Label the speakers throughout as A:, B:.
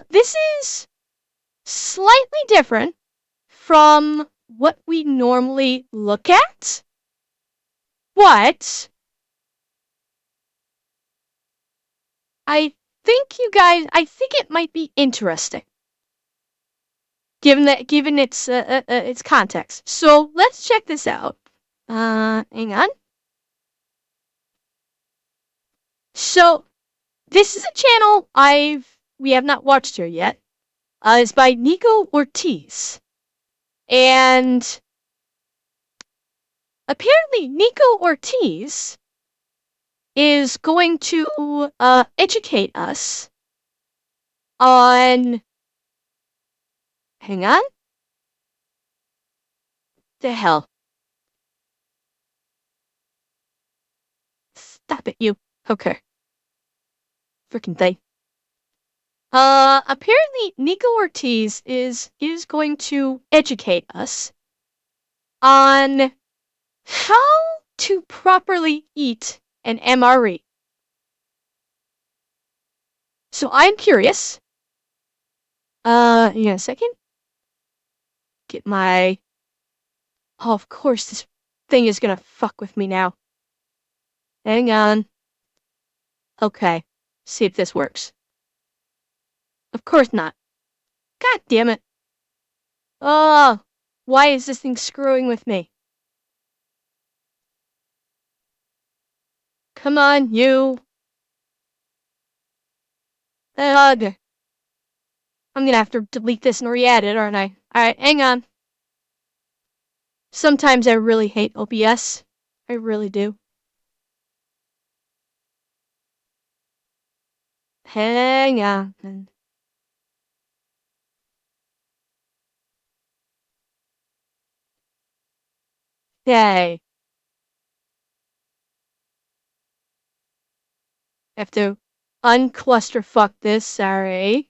A: This is slightly different from what we normally look at, but I I think it might be interesting, given its context. So let's check this out. Hang on. So this is a channel we have not watched here yet. It's by Nikko Ortiz, and apparently Nikko Ortiz is going to educate us on. Hang on. The hell. Stop it, you. Okay. Freaking thing. Apparently Nikko Ortiz is going to educate us on how to properly eat an MRE. So I'm curious. In a second. Get my... Oh, of course this thing is gonna fuck with me now. Hang on. Okay. See if this works. Of course not. God damn it. Oh, why is this thing screwing with me? Come on, you. Ugh. I'm gonna have to delete this and re-add it, aren't I? Alright, hang on. Sometimes I really hate OBS. I really do. Hang on. Okay. I have to unclusterfuck this, sorry.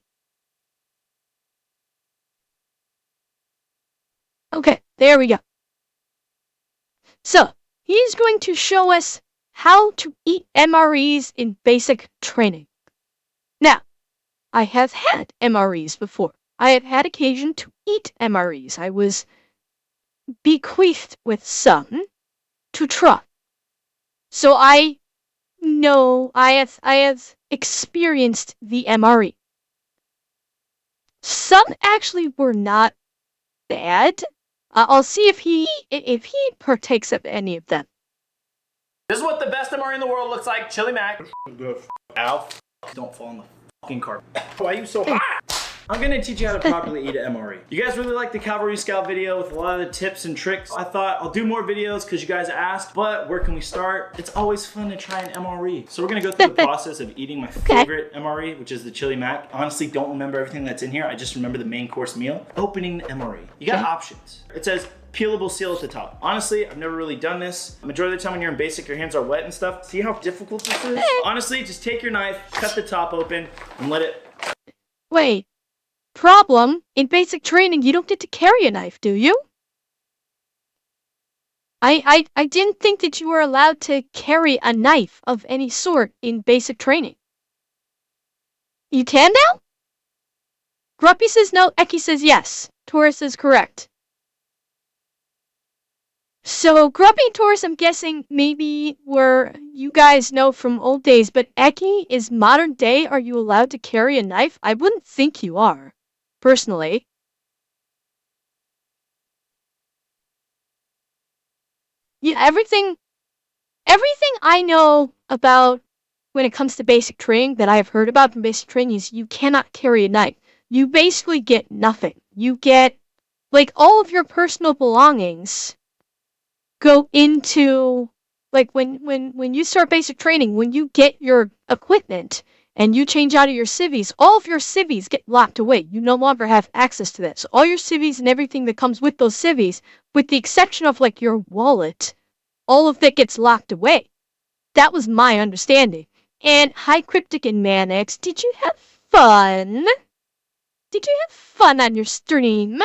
A: Okay, there we go. So, he's going to show us how to eat MREs in basic training. Now, I have had MREs before. I have had occasion to eat MREs. I was bequeathed with some to try. So I know I have experienced the MRE. Some actually were not bad. I'll see if he partakes of any of them.
B: This is what the best MRE in the world looks like. Chili Mac. Ow. Don't fall on the fucking carpet. Why are you so hot? I'm gonna teach you how to properly eat an MRE. You guys really liked the Cavalry Scout video with a lot of the tips and tricks. I thought I'll do more videos because you guys asked, but where can we start? It's always fun to try an MRE. So we're gonna go through the process of eating my favorite MRE, which is the Chili Mac. Honestly, don't remember everything that's in here. I just remember the main course meal. Opening the MRE. You got options. It says peelable seal at the top. Honestly, I've never really done this. Majority of the time when you're in basic, your hands are wet and stuff. See how difficult this is? Honestly, just take your knife, cut the top open, and let it...
A: Wait. Problem, in basic training, you don't get to carry a knife, do you? I didn't think that you were allowed to carry a knife of any sort in basic training. You can now? Grumpy says no, Eki says yes. Taurus is correct. So, Grumpy and Taurus, I'm guessing, maybe were you guys know from old days, but Eki, is modern day, are you allowed to carry a knife? I wouldn't think you are. Personally. Yeah, everything I know about when it comes to basic training that I have heard about from basic training is you cannot carry a knife. You basically get nothing. You get, like, all of your personal belongings go into, like, when you start basic training, when you get your equipment and you change out of your civvies, all of your civvies get locked away. You no longer have access to that. So all your civvies and everything that comes with those civvies, with the exception of, like, your wallet, all of that gets locked away. That was my understanding. And hi, Cryptic and Manix, did you have fun? Did you have fun on your stream?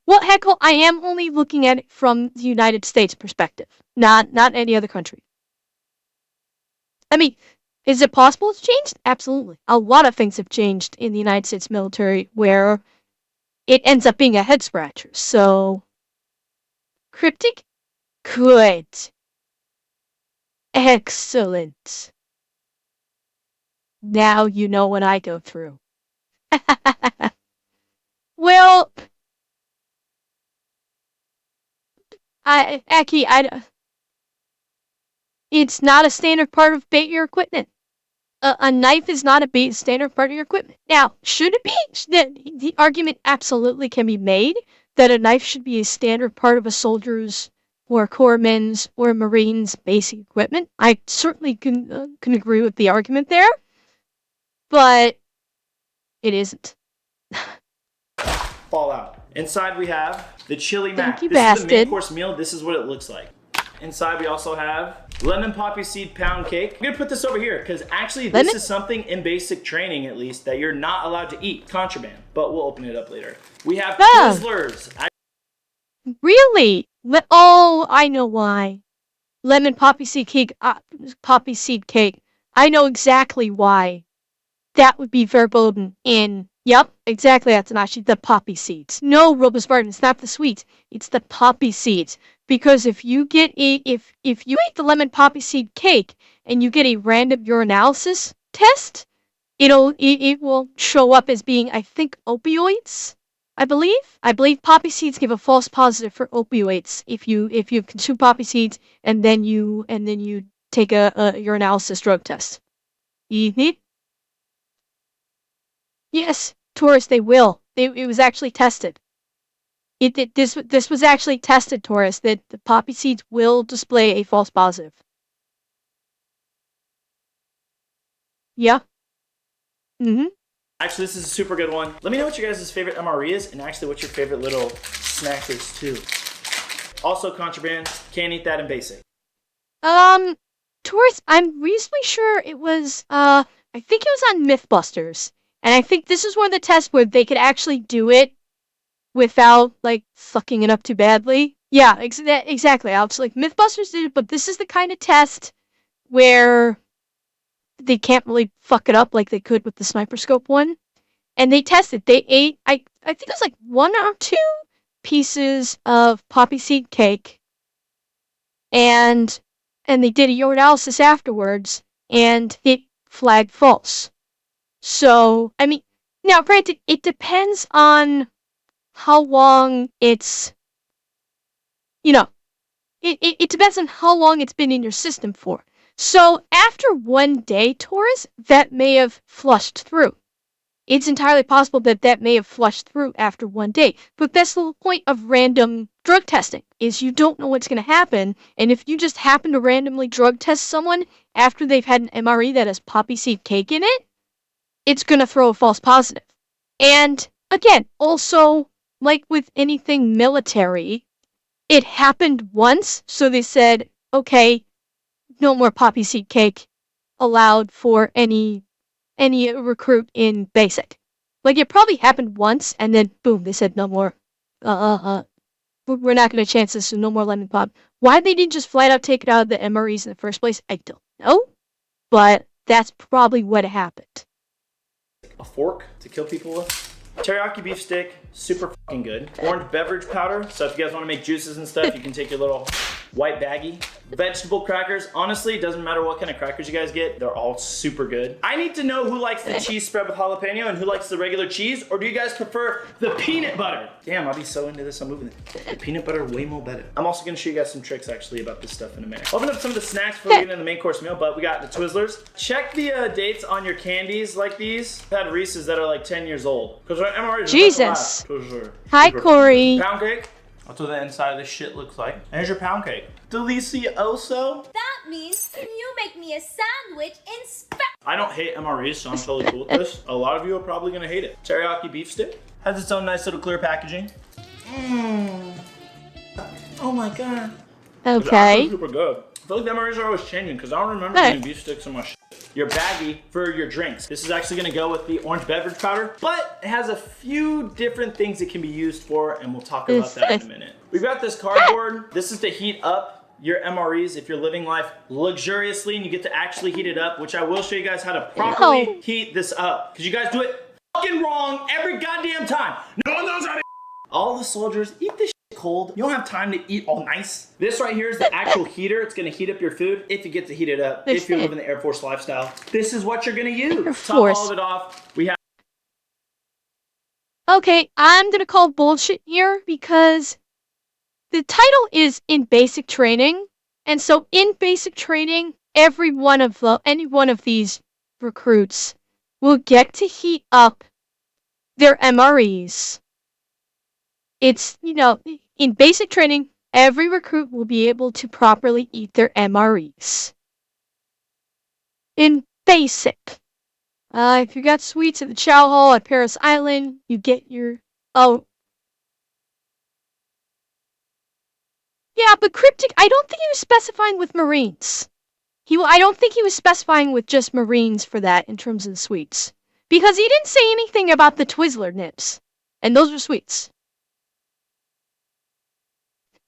A: Well, Heckle, I am only looking at it from the United States perspective, not any other country. I mean, Is it possible it's changed? Absolutely. A lot of things have changed in the United States military where it ends up being a head scratcher. So, cryptic? Good. Excellent. Now you know what I go through. Well, Aki, it's not a standard part of your equipment. A knife is not a standard part of your equipment. Now, should it be? The argument absolutely can be made that a knife should be a standard part of a soldier's or corpsman's or marine's basic equipment. I certainly can agree with the argument there, but it isn't.
B: Fallout. Inside we have the chili mac.
A: You
B: This is the main
A: bastard.
B: course meal. This is what it looks like. Inside we also have lemon poppy seed pound cake. I'm gonna put this over here because actually this is something in basic training at least that you're not allowed to eat. Contraband. But we'll open it up later. We have Twizzlers.
A: Really? Oh, I know why. Lemon poppy seed cake. Poppy seed cake. I know exactly why. That would be verboten in. Yep, exactly, Atanashi. The poppy seeds. No, Robus Barton, it's not the sweets. It's the poppy seeds. Because if you get if you eat the lemon poppy seed cake and you get a random urinalysis test, it will show up as being, I think, opioids. I believe poppy seeds give a false positive for opioids if you consume poppy seeds and then you take a urinalysis drug test. Yes, Taurus, they will. It was actually tested. This was actually tested, Taurus, that the poppy seeds will display a false positive. Yeah. Mm-hmm.
B: Actually, this is a super good one. Let me know what your guys' favorite MRE is and actually what your favorite little snack is too. Also contraband, can't eat that in basic.
A: Taurus, I'm reasonably sure it was, I think it was on Mythbusters. And I think this is one of the tests where they could actually do it without, like, sucking it up too badly. Yeah, exactly, Alex. Like, Mythbusters did it, but this is the kind of test where they can't really fuck it up like they could with the sniper scope one. And they tested. They ate, I think it was like 1 or 2 pieces of poppy seed cake. And they did a urinalysis afterwards, and it flagged false. So, I mean, now granted, it depends on how long it's, it depends on how long it's been in your system for. So after 1 day, Taurus, that may have flushed through. It's entirely possible that may have flushed through after 1 day. But that's the point of random drug testing, is you don't know what's going to happen. And if you just happen to randomly drug test someone after they've had an MRE that has poppy seed cake in it, it's going to throw a false positive. And again, also, like with anything military, it happened once, so they said, okay, no more poppy seed cake allowed for any recruit in basic. Like, it probably happened once, and then boom, they said no more. We're not going to chance this, so no more lemon pop. Why they didn't just flat out take it out of the MREs in the first place, I don't know. But that's probably what happened.
B: A fork to kill people with. Teriyaki beef stick, super fucking good. Orange beverage powder, so if you guys want to make juices and stuff, you can take your little white baggie. Vegetable crackers, honestly, it doesn't matter what kind of crackers you guys get, they're all super good. I need to know who likes the cheese spread with jalapeno and who likes the regular cheese, or do you guys prefer the peanut butter? Damn, I'll be so into this, I'm moving it. The peanut butter, way more better. I'm also gonna show you guys some tricks actually about this stuff in a minute. Open up some of the snacks before we get into the main course meal, but we got the Twizzlers. Check the dates on your candies like these. I've had Reese's that are like 10 years old. Because our MRE
A: Jesus. Hi, Corey.
B: Pound cake. That's what the inside of this shit looks like. And here's your pound cake. Delicioso.
C: That means, can you make me a sandwich in Spanish?
B: I don't hate MREs, so I'm totally cool with this. A lot of you are probably gonna hate it. Teriyaki beef stick. Has its own nice little clear packaging. Oh my god. It's
A: Okay.
B: actually super good. I feel like the MREs are always changing because I don't remember
A: Hey.
B: eating beef sticks in my shit. Your baggie for your drinks. This is actually gonna go with the orange beverage powder, but it has a few different things it can be used for, and we'll talk about that in a minute. We've got this cardboard. This is to heat up your MREs if you're living life luxuriously and you get to actually heat it up, which I will show you guys how to properly heat this up. Because you guys do it fucking wrong every goddamn time. No one knows how to. All the soldiers eat this shit cold. You don't have time to eat all nice. This right here is the actual heater. It's going to heat up your food if you get to heat it up. If you're living the Air Force lifestyle, this is what you're going to use. Top all of it off. We have.
A: Okay, I'm going to call bullshit here because the title is in basic training. And so in basic training, any one of these recruits will get to heat up their MREs. It's, in basic training, every recruit will be able to properly eat their MREs. In basic. If you got suites at the Chow Hall at Paris Island, you get your... Oh. Yeah, but Cryptic, I don't think he was specifying with Marines. I don't think he was specifying with just Marines for that in terms of the suites. Because he didn't say anything about the Twizzler nibs. And those are suites.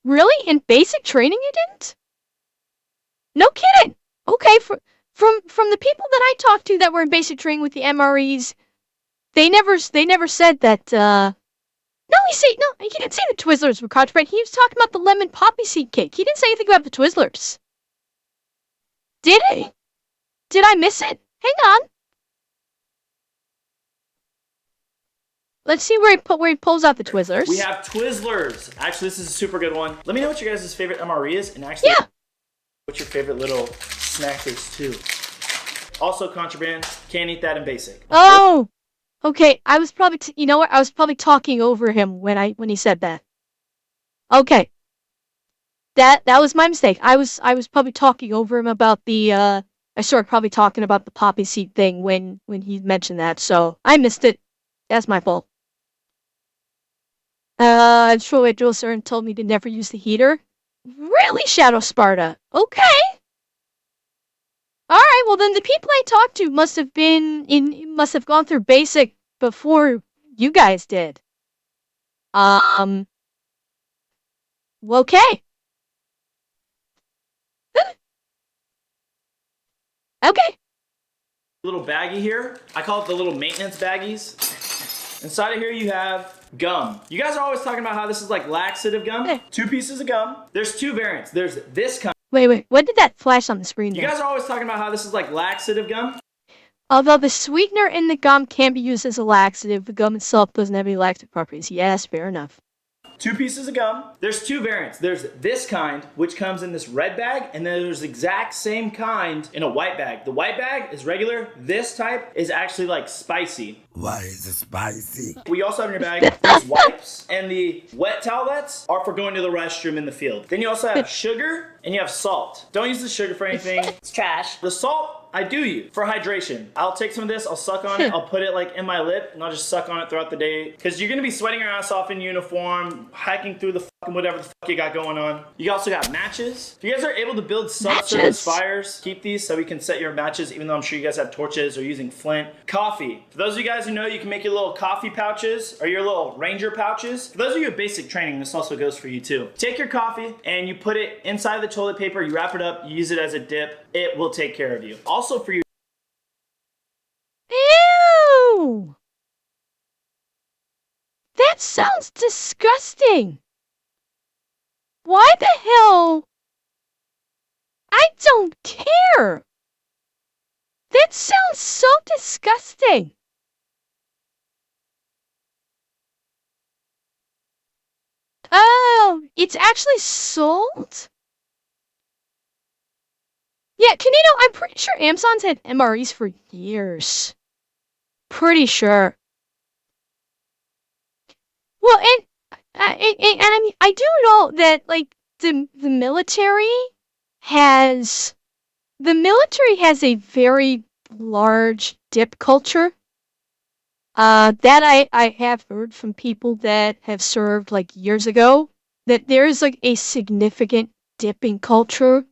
A: Really? In basic training you didn't? No kidding. Okay, from the people that I talked to that were in basic training with the MREs, they never said that No, he didn't say the Twizzlers were contraband. He was talking about the lemon poppy seed cake. He didn't say anything about the Twizzlers. Did he? Did I miss it? Hang on. Let's see where he pulls out the Twizzlers.
B: We have Twizzlers. Actually, this is a super good one. Let me know what your guys' favorite MRE is, and actually, what's your favorite little snack is too. Also, contraband. Can't eat that in basic.
A: Oh, okay. I was probably, I was probably talking over him when he said that. Okay. That was my mistake. I was probably talking over him about the. I started probably talking about the poppy seed thing when he mentioned that, so I missed it. That's my fault. Troy Drillser told me to never use the heater. Really, Shadow Sparta? Okay. Alright, well then the people I talked to must have gone through basic before you guys did. Okay. Okay.
B: Little baggie here. I call it the little maintenance baggies. Inside of here you have gum. You guys are always talking about how this is like laxative gum. 2 pieces of gum. There's 2 variants. There's this kind.
A: Wait. What did that flash on the screen
B: You
A: there?
B: guys are always talking about how this is like laxative gum.
A: Although the sweetener in the gum can be used as a laxative, the gum itself doesn't have any laxative properties. Yes, fair enough.
B: 2 pieces of gum. There's 2 variants. There's this kind, which comes in this red bag, and then there's the exact same kind in a white bag. The white bag is regular. This type is actually like spicy.
D: Why is it spicy?
B: We also have in your bag these wipes, and the wet towelettes are for going to the restroom in the field. Then you also have sugar, and you have salt. Don't use the sugar for anything. It's trash. The salt, I do use for hydration. I'll take some of this, I'll suck on it, I'll put it like in my lip, and I'll just suck on it throughout the day. Because you're gonna be sweating your ass off in uniform, hiking through the fucking whatever the fuck you got going on. You also got matches. If you guys are able to build subsurface fires, keep these so we can set your matches, even though I'm sure you guys have torches or using flint. Coffee. For those of you guys who know, you can make your little coffee pouches or your little ranger pouches. For those of you with basic training, this also goes for you too. Take your coffee and you put it inside the toilet paper, you wrap it up, you use it as a dip. It will take care of you. Also for you.
A: Ew! That sounds disgusting. Why the hell? I don't care. That sounds so disgusting. Oh, it's actually sold? Yeah, Canino, I'm pretty sure Amazon's had MREs for years. Pretty sure. Well, and I mean, I do know that like the military has a very large dip culture. That I have heard from people that have served like years ago, that there is like a significant dipping culture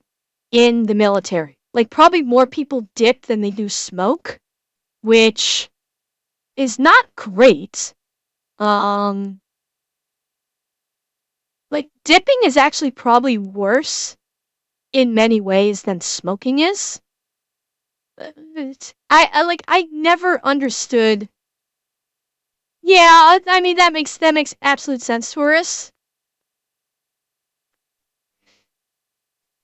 A: in the military. Like probably more people dip than they do smoke, which is not great. Like dipping is actually probably worse in many ways than smoking is. I never understood. Yeah, I mean that makes absolute sense for us.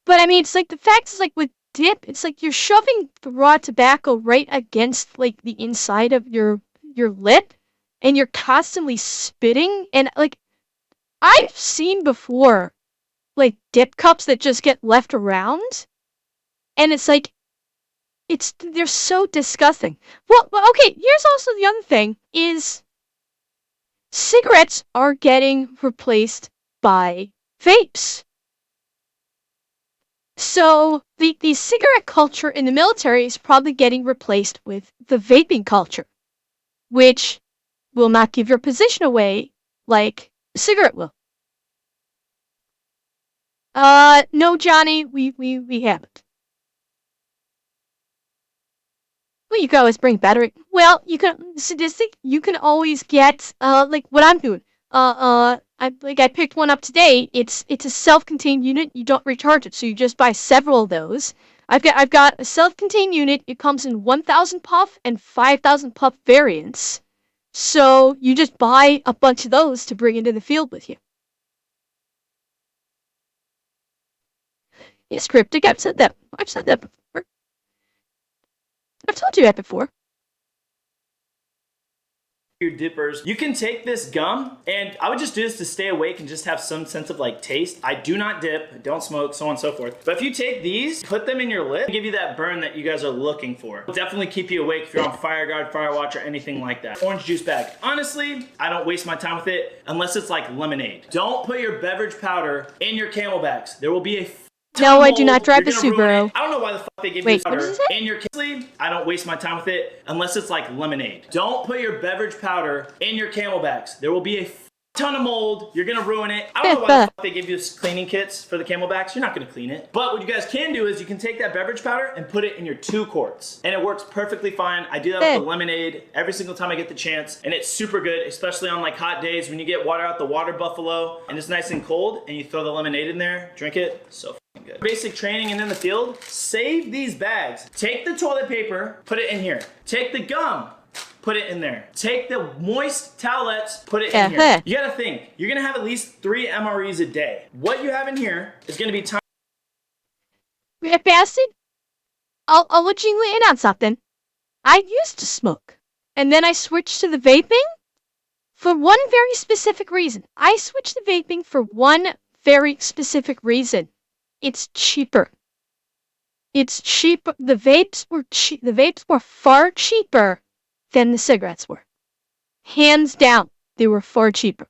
A: But I mean, it's like the fact is like with dip, it's like you're shoving the raw tobacco right against like the inside of your lip, and you're constantly spitting. And like I've seen before, like dip cups that just get left around, and it's like they're so disgusting. Well, okay. Here's also the other thing: is cigarettes are getting replaced by vapes. So the cigarette culture in the military is probably getting replaced with the vaping culture, which will not give your position away like a cigarette will. No, Johnny, we haven't. Well, you can always bring battery. Well, you can sadistic. You can always get like what I'm doing. I picked one up today. It's a self-contained unit. You don't recharge it, so you just buy several of those. I've got a self-contained unit. It comes in 1,000 puff and 5,000 puff variants. So you just buy a bunch of those to bring into the field with you. Yes, cryptic. I've said that. I've said that before. I've told you that before.
B: Your dippers. You can take this gum, and I would just do this to stay awake and just have some sense of like taste. I do not dip, don't smoke, so on and so forth. But if you take these, put them in your lip, give you that burn that you guys are looking for. It'll definitely keep you awake if you're on Fire Guard, Fire Watch, or anything like that. Orange juice bag. Honestly, I don't waste my time with it unless it's like lemonade. Don't put your beverage powder in your camelbacks. There will be a
A: no, I do not drive a Subaru.
B: I don't know why the fuck they give you this powder in your sleeve. I don't waste my time with it unless it's like lemonade. Don't put your beverage powder in your camelbacks. There will be a ton of mold. You're gonna ruin it. I don't know why the fuck they give you cleaning kits for the camelbacks. You're not gonna clean it. But what you guys can do is you can take that beverage powder and put it in your 2 quarts. And it works perfectly fine. I do that with the lemonade every single time I get the chance. And it's super good, especially on like hot days when you get water out the water buffalo and it's nice and cold and you throw the lemonade in there, drink it. So good. Basic training and in the field, save these bags. Take the toilet paper, put it in here. Take the gum, put it in there. Take the moist towelettes, put it in here. You gotta think, you're gonna have at least 3 MREs a day. What you have in here is gonna be time.
A: Bastard, I'll let you in on something. I used to smoke, and then I switched to the vaping for one very specific reason. I switched to vaping for one very specific reason. It's cheaper. It's cheaper. The vapes were far cheaper than the cigarettes were. Hands down, they were far cheaper.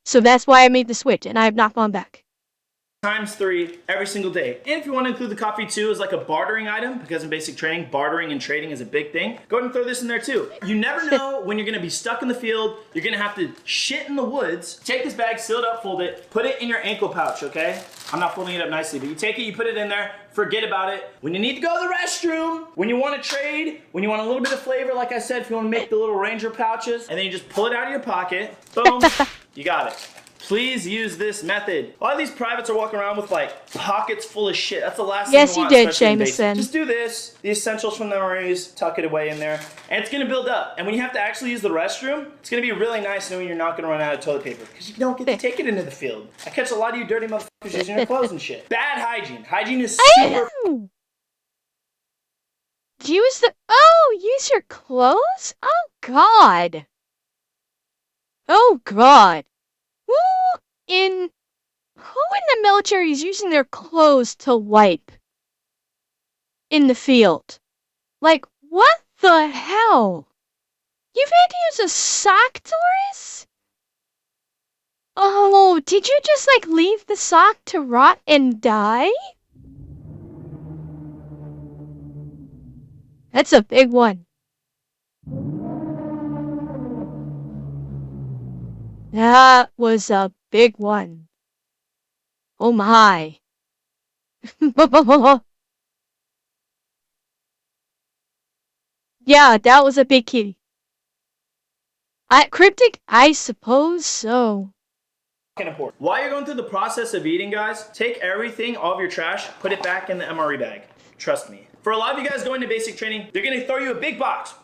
A: So that's why I made the switch, and I have not gone back.
B: Times 3 every single day. And if you want to include the coffee too as like a bartering item, because in basic training, bartering and trading is a big thing, go ahead and throw this in there too. You never know when you're going to be stuck in the field, you're going to have to shit in the woods. Take this bag, seal it up, fold it, put it in your ankle pouch, okay? I'm not folding it up nicely, but you take it, you put it in there, forget about it. When you need to go to the restroom, when you want to trade, when you want a little bit of flavor, like I said, if you want to make the little Ranger pouches, and then you just pull it out of your pocket, boom, you got it. Please use this method. A lot of these privates are walking around with like pockets full of shit. That's the last thing you want.
A: Yes, you did, Jameson.
B: Just do this. The essentials from the MREs, tuck it away in there. And it's going to build up. And when you have to actually use the restroom, it's going to be really nice knowing you're not going to run out of toilet paper. Because you don't get to take it into the field. I catch a lot of you dirty motherfuckers using your clothes and shit. Bad hygiene. Hygiene is super...
A: Use your clothes? Oh, God. Oh, God. Who in the military is using their clothes to wipe in the field? Like, what the hell? You've had to use a sock, Taurus? Oh, did you just like leave the sock to rot and die? That's a big one. That was a big one. Oh my. Yeah, that was a big kitty. Cryptic? I suppose so.
B: important. While you're going through the process of eating, guys, take everything, all of your trash, put it back in the MRE bag. Trust me. For a lot of you guys going to basic training, they're gonna throw you a big box.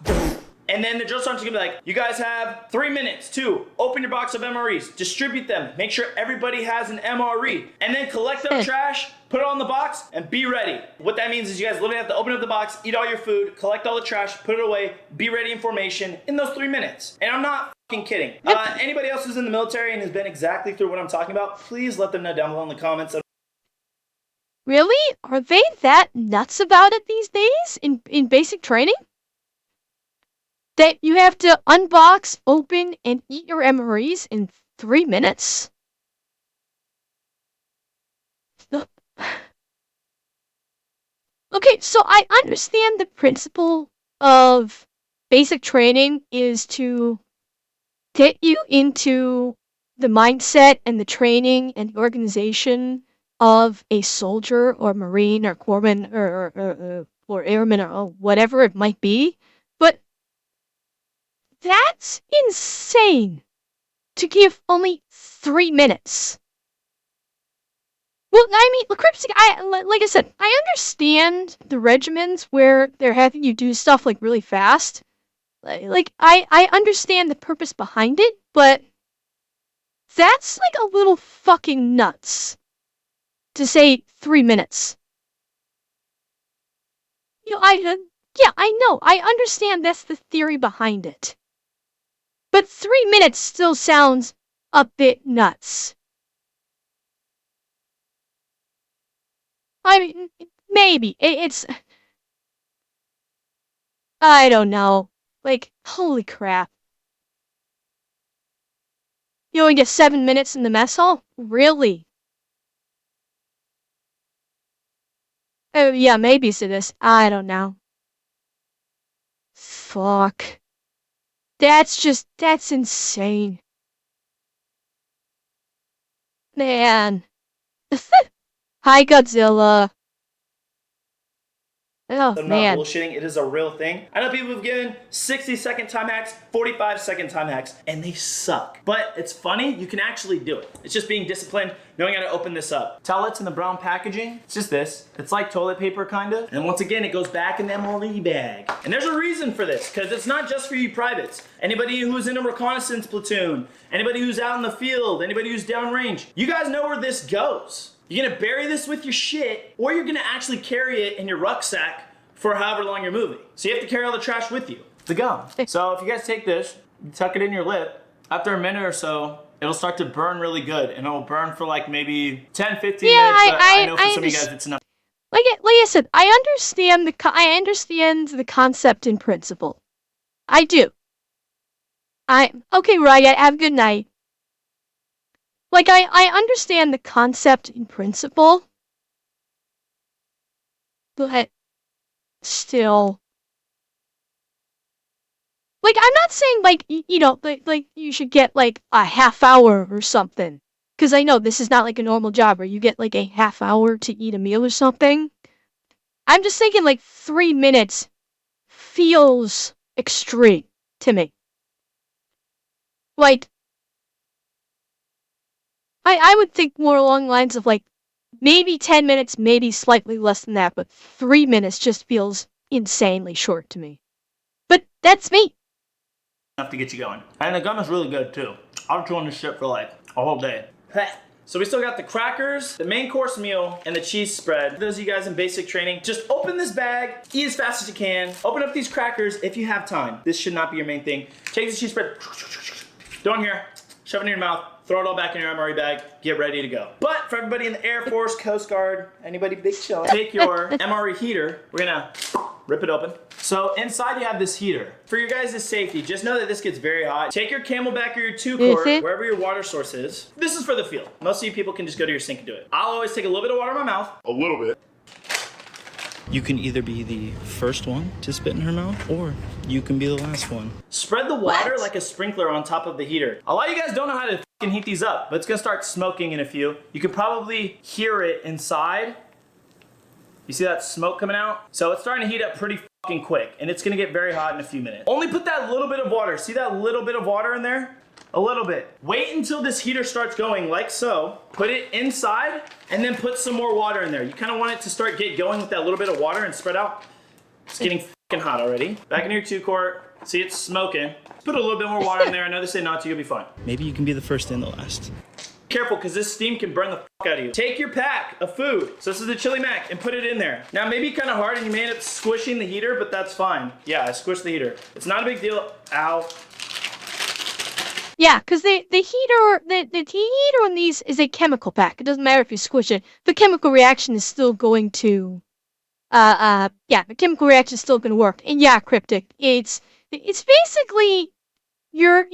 B: And then the drill sergeant's gonna be like, you guys have 3 minutes to open your box of MREs, distribute them, make sure everybody has an MRE, and then collect up trash, put it on the box, and be ready. What that means is you guys literally have to open up the box, eat all your food, collect all the trash, put it away, be ready in formation in those 3 minutes. And I'm not fucking kidding. Anybody else who's in the military and has been exactly through what I'm talking about, please let them know down below in the comments.
A: Really? Are they that nuts about it these days in basic training? That you have to unbox, open, and eat your MREs in 3 minutes? Okay, so I understand the principle of basic training is to get you into the mindset and the training and the organization of a soldier or Marine or corpsman or airman or whatever it might be, but that's insane to give only 3 minutes. Well, I mean, Cryptic, like I said, I understand the regiments where they're having you do stuff like really fast. Like I understand the purpose behind it, but that's like a little fucking nuts. To say 3 minutes. You know, yeah, I know. I understand that's the theory behind it. But 3 minutes still sounds a bit nuts. I mean, maybe. It's... I don't know. Like, holy crap. You only get 7 minutes in the mess hall? Really? Oh, yeah, maybe to this. I don't know. Fuck. That's insane. Man. Hi, Godzilla. Oh,
B: I'm
A: man.
B: not bullshitting, it is a real thing. I know people who've given 60-second time hacks, 45-second time hacks, and they suck. But it's funny, you can actually do it. It's just being disciplined, knowing how to open this up. Towelettes in the brown packaging, it's just this. It's like toilet paper, kind of. And once again, it goes back in the MRE bag. And there's a reason for this, because it's not just for you privates. Anybody who's in a reconnaissance platoon, anybody who's out in the field, anybody who's downrange, you guys know where this goes. You're gonna bury this with your shit, or you're gonna actually carry it in your rucksack for however long you're moving. So you have to carry all the trash with you to go. So if you guys take this, you tuck it in your lip, after a minute or so, it'll start to burn really good, and it'll burn for like maybe 10, 15 minutes, but I know for some of you guys it's enough.
A: Like I said, I understand the concept in principle. I do. Okay, Riot, have a good night. Like, I understand the concept in principle, but still. Like, I'm not saying, like, you know, like you should get, like, a half hour or something. Because I know this is not, like, a normal job where you get, like, a half hour to eat a meal or something. I'm just thinking, like, 3 minutes feels extreme to me. Like, I would think more along the lines of, like, maybe 10 minutes, maybe slightly less than that, but 3 minutes just feels insanely short to me. But that's me.
B: Enough to get you going. And the gum is really good too. I'll chew on this shit for like a whole day. So we still got the crackers, the main course meal, and the cheese spread. For those of you guys in basic training, just open this bag, eat as fast as you can, open up these crackers if you have time. This should not be your main thing. Take the cheese spread, throw it in here, shove it in your mouth, throw it all back in your MRE bag, get ready to go. But for everybody in the Air Force, Coast Guard, anybody big chill, take your MRE heater, we're gonna rip it open. So inside you have this heater. For your guys' safety, just know that this gets very hot. Take your Camelback or your 2-quart, wherever your water source is. This is for the field. Most of you people can just go to your sink and do it. I'll always take a little bit of water in my mouth.
D: A little bit.
B: You can either be the first one to spit in her mouth, or you can be the last one. Spread the water like a sprinkler on top of the heater. A lot of you guys don't know how to fucking heat these up, but it's gonna start smoking in a few. You can probably hear it inside. You see that smoke coming out? So it's starting to heat up pretty fucking quick, and it's gonna get very hot in a few minutes. Only put that little bit of water. See that little bit of water in there? A little bit. Wait until this heater starts going like so. Put it inside and then put some more water in there. You kind of want it to start going with that little bit of water and spread out. It's getting fucking hot already. Back in your 2-quart. See, it's smoking. Put a little bit more water in there. I know they say not to, you'll be fine. Maybe you can be the first and the last. Careful, because this steam can burn the fuck out of you. Take your pack of food. So this is the chili mac and put it in there. Now, maybe kind of hard and you may end up squishing the heater, but that's fine. Yeah, I squished the heater. It's not a big deal. Ow.
A: Yeah, because the heater on these is a chemical pack. It doesn't matter if you squish it. The chemical reaction is still going to, the chemical reaction is still going to work. And yeah, Cryptic, it's basically you're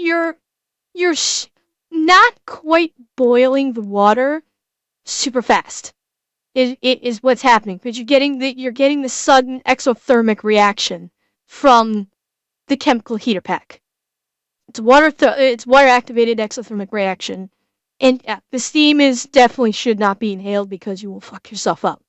A: not quite boiling the water super fast. It is what's happening, because you're getting the sudden exothermic reaction from the chemical heater pack. It's water activated exothermic reaction, and the steam definitely should not be inhaled because you will fuck yourself up.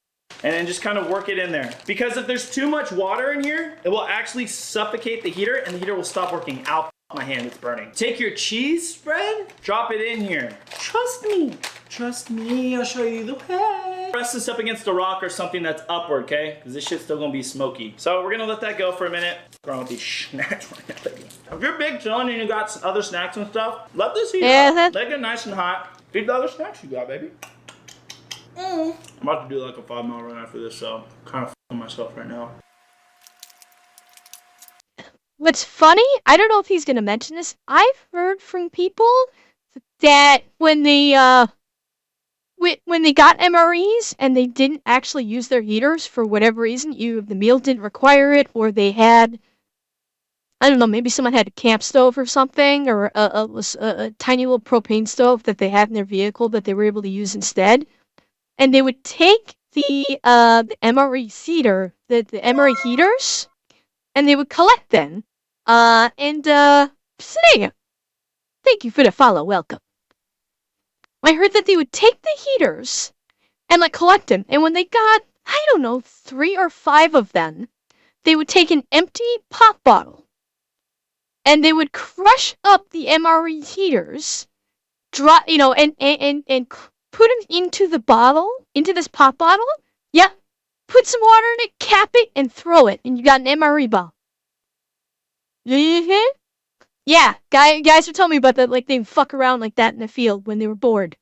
B: And then just kind of work it in there. Because if there's too much water in here, it will actually suffocate the heater and the heater will stop working. Ow, my hand, it's burning. Take your cheese spread, drop it in here. Trust me. Trust me, I'll show you the way. Press this up against a rock or something that's upward, okay? Because this shit's still gonna be smoky. So we're gonna let that go for a minute. What's wrong with these snacks right now, baby? If you're big chillin' and you got some other snacks and stuff, let this heat up. Let it get nice and hot. Feed the other snacks you got, baby. I'm about to do like a 5-mile run after this, so I'm kind of f***ing myself right now.
A: What's funny, I don't know if he's gonna mention this, I've heard from people that when they got MREs and they didn't actually use their heaters for whatever reason, the meal didn't require it, or they had, I don't know, maybe someone had a camp stove or something, or a tiny little propane stove that they had in their vehicle that they were able to use instead. And they would take the MRE heater, the MRE heaters, and they would collect them. Say, thank you for the follow, welcome. I heard that they would take the heaters and collect them, and when they got, I don't know, 3 or 5 of them, they would take an empty pop bottle, and they would crush up the MRE heaters, and put them into the bottle, into this pop bottle. Yeah, put some water in it, cap it, and throw it, and you got an MRE bomb. Yeah, guys were telling me about that, they would fuck around like that in the field when they were bored.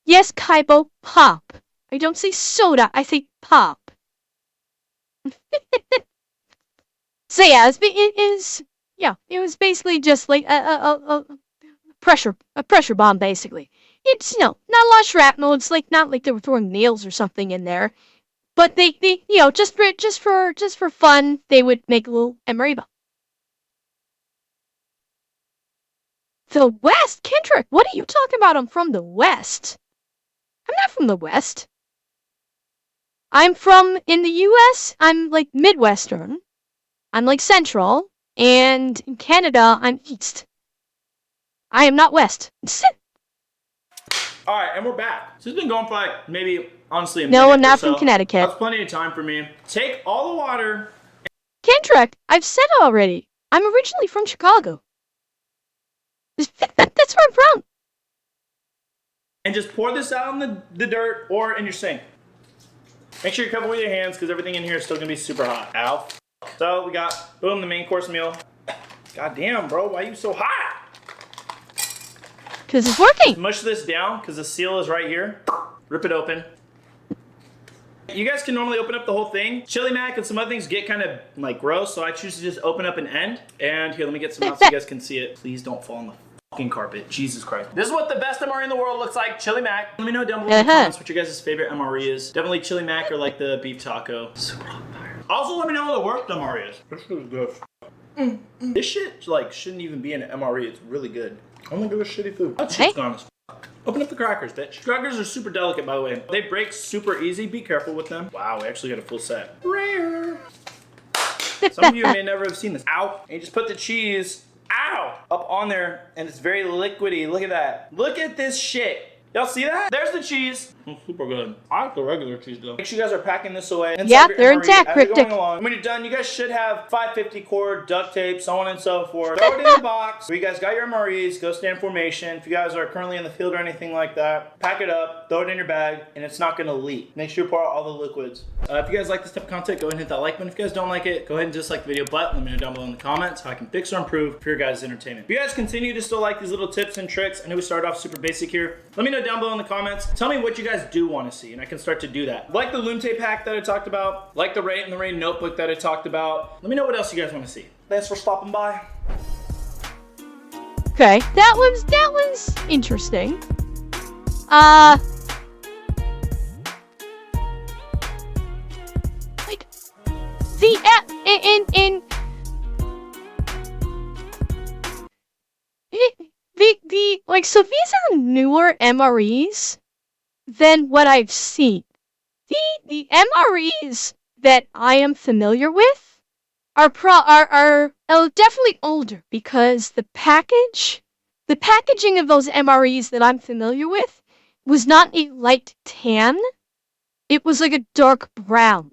A: Yes, Kaibo, pop. I don't say soda, I say pop. So yeah, it was basically just like a pressure bomb, basically. It's, not a lot of shrapnel. It's not like they were throwing nails or something in there, but they just for fun, they would make a little MRE bomb. The West, Kendrick, what are you talking about? I'm from the West. I'm not from the West. I'm in the U.S., I'm Midwestern. I'm Central, and in Canada, I'm East. I am not West.
B: Alright, and we're back. So it's been going for maybe, honestly, a minute.
A: No, I'm not
B: so.
A: from Connecticut.
B: That's plenty of time for me. Take all the water.
A: Kendrick, I've said already. I'm originally from Chicago. That's where I'm from.
B: And just pour this out in the dirt or in your sink. Make sure you cover with your hands because everything in here is still going to be super hot. Ow. So we got, boom, the main course meal. God damn, bro, why are you so hot?
A: Because it's working.
B: Mush this down because the seal is right here. Rip it open. You guys can normally open up the whole thing. Chili mac and some other things get kind of gross, so I choose to just open up an end. And here, let me get some out so you guys can see it. Please don't fall on the fucking carpet. Jesus Christ. This is what the best MRE in the world looks like. Chili mac. Let me know down below in the comments what your guys' favorite MRE is. Definitely chili mac or the beef taco. Super hot fire. Also, let me know what the worst MRE is. This is good. This shit shouldn't even be in an MRE. It's really good. I'm gonna give us shitty food. That shit's gone as fuck. Open up the crackers, bitch. Crackers are super delicate, by the way. They break super easy. Be careful with them. Wow, we actually got a full set. Rare. Some of you may never have seen this. Ow. And you just put the cheese, up on there, and it's very liquidy. Look at that. Look at this shit. Y'all see that? There's the cheese. Super good. I like the regular cheese though. Make sure you guys are packing this away.
A: Yeah, they're intact,
B: as you're
A: Cryptic.
B: going along. When you're done, you guys should have 550 cord, duct tape, so on and so forth. Throw it in the box where you guys got your MREs. Go stand formation. If you guys are currently in the field or anything like that, pack it up, throw it in your bag, and it's not gonna leak. Make sure you pour out all the liquids. If you guys like this type of content, go ahead and hit that like button. If you guys don't like it, go ahead and dislike the video, but let me know down below in the comments how I can fix or improve for your guys' entertainment. If you guys continue to still like these little tips and tricks, I know we started off super basic here. Let me know down below in the comments. Tell me what you guys do want to see, and I can start to do that. Like the loom tape hack that I talked about, like the Rate in the Rain notebook that I talked about. Let me know what else you guys want to see. Thanks for stopping by.
A: Okay, that was interesting. Like the like, so these are newer MREs than what I've seen. The MREs that I am familiar with are definitely older, because the packaging of those MREs that I'm familiar with was not a light tan. It was like a dark brown.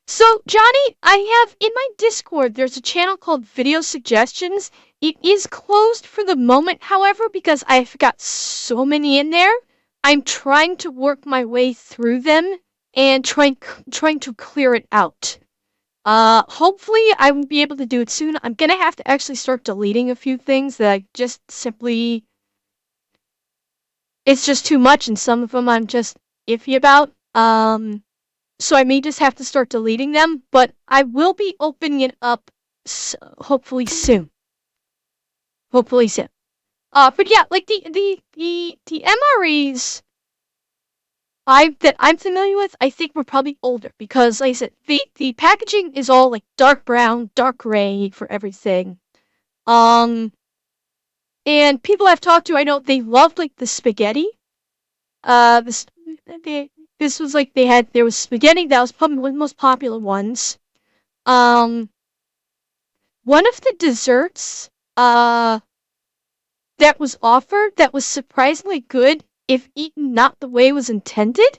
A: So Johnny, I have in my Discord, there's a channel called Video Suggestions. It is closed for the moment, however, because I've got so many in there. I'm trying to work my way through them and trying to clear it out. Hopefully I will be able to do it soon. I'm gonna have to actually start deleting a few things that I just simply... It's just too much, and some of them I'm just iffy about. So I may just have to start deleting them, but I will be opening it up hopefully soon. Hopefully soon. But yeah, like the MREs that I'm familiar with, I think we're probably older, because like I said, the packaging is all like dark brown, dark gray for everything. And people I've talked to, I know they loved like the spaghetti. This was like there was spaghetti, that was probably one of the most popular ones. One of the desserts that was offered that was surprisingly good, if eaten not the way it was intended,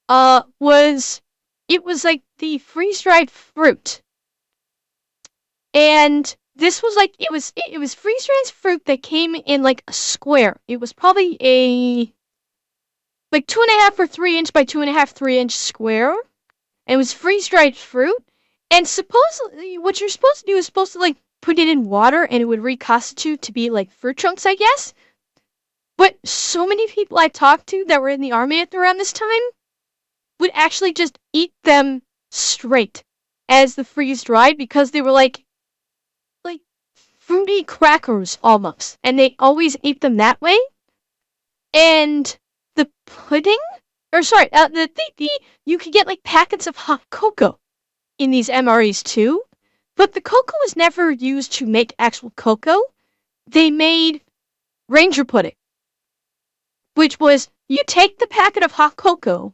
A: was like the freeze-dried fruit. And this was like, it was freeze-dried fruit that came in like a square. It was probably a like 2.5 or 3 inch by 2.5, 3 inch square. And it was freeze-dried fruit. And supposedly, what you're supposed to do is supposed to like put it in water, and it would reconstitute to be like fruit chunks, I guess. But so many people I talked to that were in the army at around this time would actually just eat them straight as the freeze-dried, because they were like fruity crackers almost, and they always ate them that way. And the pudding, or sorry, you could get like packets of hot cocoa in these MREs too, but the cocoa was never used to make actual cocoa. They made Ranger pudding, which was, you take the packet of hot cocoa,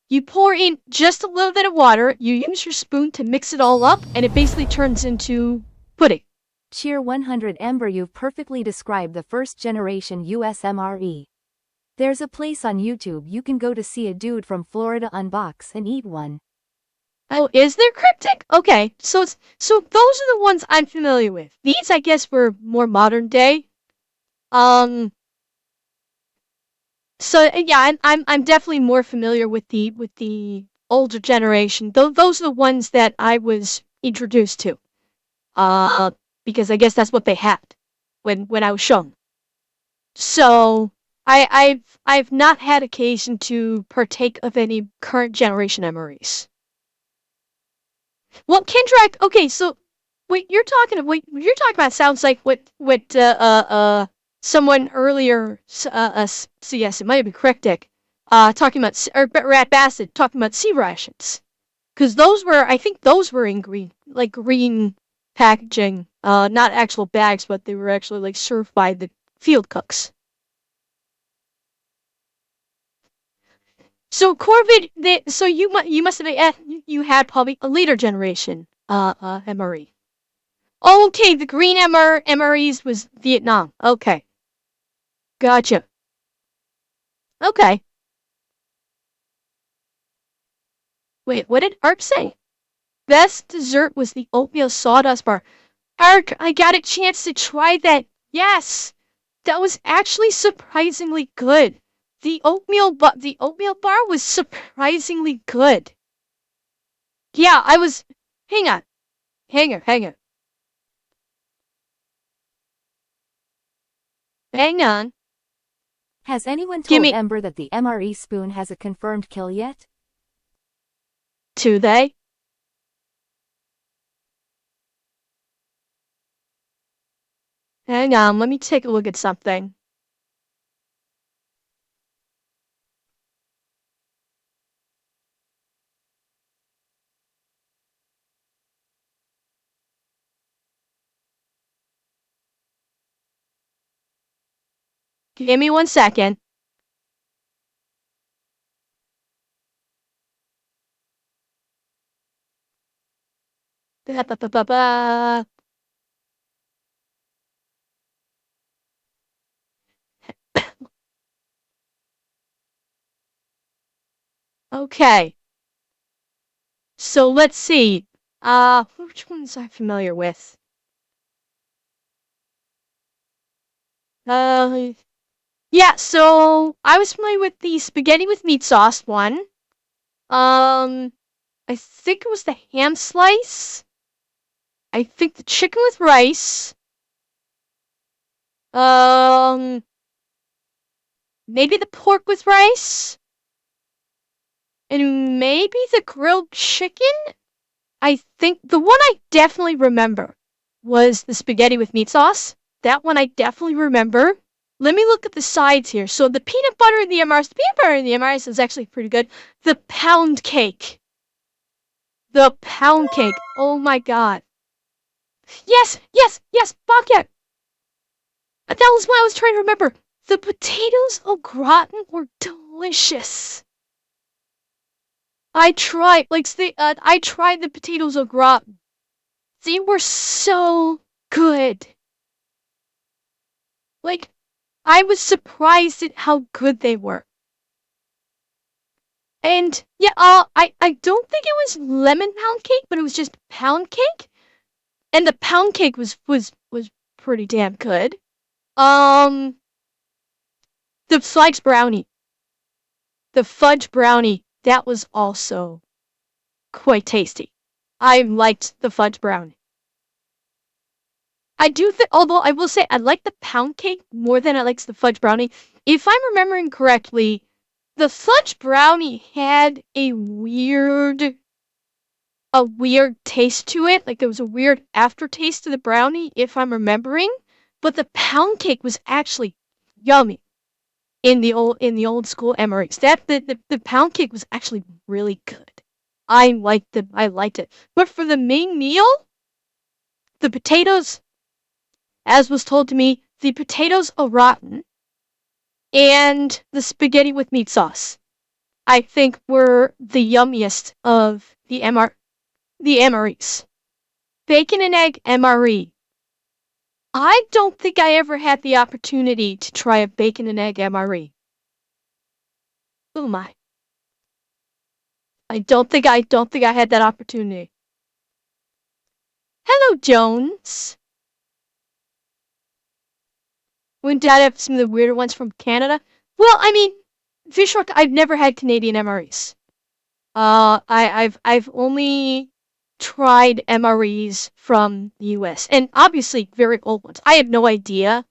A: you pour in just a little bit of water, you use your spoon to mix it all up, and it basically turns into pudding.
E: Cheer 100 Ember, you've perfectly described the first generation US MRE. There's a place on YouTube you can go to see a dude from Florida unbox and eat one.
A: Oh, is there, Cryptic? Okay, so those are the ones I'm familiar with. These, I guess, were more modern day. So yeah, I'm definitely more familiar with the older generation. Those are the ones that I was introduced to. Because I guess that's what they had when I was shown. So I've not had occasion to partake of any current generation MREs. Well, Kendrick, okay, so what you're talking about sounds like what someone earlier, so yes, it might have been Cryptic, talking about, or Rat Bassett talking about sea rations, because I think those were in green packaging, not actual bags, but they were actually like served by the field cooks. So Corbett, so you must have you had probably a later generation MRE. Okay, the green MREs was Vietnam. Okay, gotcha. Okay. Wait, what did Ark say? Best dessert was the oatmeal sawdust bar. Ark, I got a chance to try that. Yes, that was actually surprisingly good. The oatmeal bar was surprisingly good. Yeah, I was. Hang on, hang on, hang on.
E: Has anyone
A: Give
E: told
A: me
E: Ember that the MRE spoon has a confirmed kill yet?
A: two. They. Hang on, let me take a look at something. Give me 1 second. Ba, ba, ba, ba, ba. Okay, so let's see. Which ones I'm familiar with? Uh, yeah, so I was familiar with the spaghetti with meat sauce one. Um, I think it was the ham slice. I think the chicken with rice. Um, maybe the pork with rice. And maybe the grilled chicken? I think the one I definitely remember was the spaghetti with meat sauce. That one I definitely remember. Let me look at the sides here. So the peanut butter and the MRs, the peanut butter and the MRs is actually pretty good. The pound cake. The pound cake. Oh my god. Yes, yes, yes, bucket. That was what I was trying to remember. The potatoes au gratin were delicious. I tried the potatoes au gratin. They were so good. Like, I was surprised at how good they were. And yeah, I don't think it was lemon pound cake, but it was just pound cake. And the pound cake was pretty damn good. Um, the fudge brownie. The fudge brownie, that was also quite tasty. I liked the fudge brownie. I do think, although I will say I like the pound cake more than I like the fudge brownie. If I'm remembering correctly, the fudge brownie had a weird taste to it. Like there was a weird aftertaste to the brownie, if I'm remembering. But the pound cake was actually yummy in the old school MREs. The pound cake was actually really good. I liked it. But for the main meal, the potatoes, as was told to me, the potatoes au gratin and the spaghetti with meat sauce, I think were the yummiest of the MREs. Bacon and egg MRE. I don't think I ever had the opportunity to try a bacon and egg MRE. Oh my. I don't think I had that opportunity. Hello, Jones. When did I have some of the weirder ones from Canada? Well, I mean, Fishrock, I've never had Canadian MREs. I've only tried MREs from the US, and obviously very old ones. I had no idea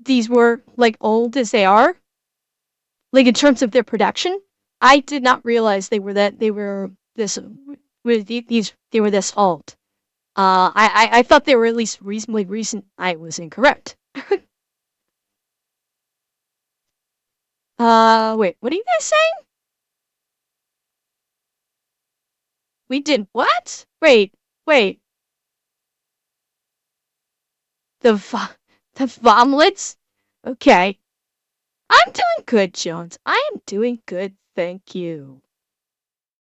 A: these were like old as they are. Like in terms of their production, I did not realize they were this they were this old. I thought they were at least reasonably recent. I was incorrect. Wait, what are you guys saying? We did what? Wait. The vo- the vomlets? Okay. I'm doing good, Jones. I am doing good, thank you.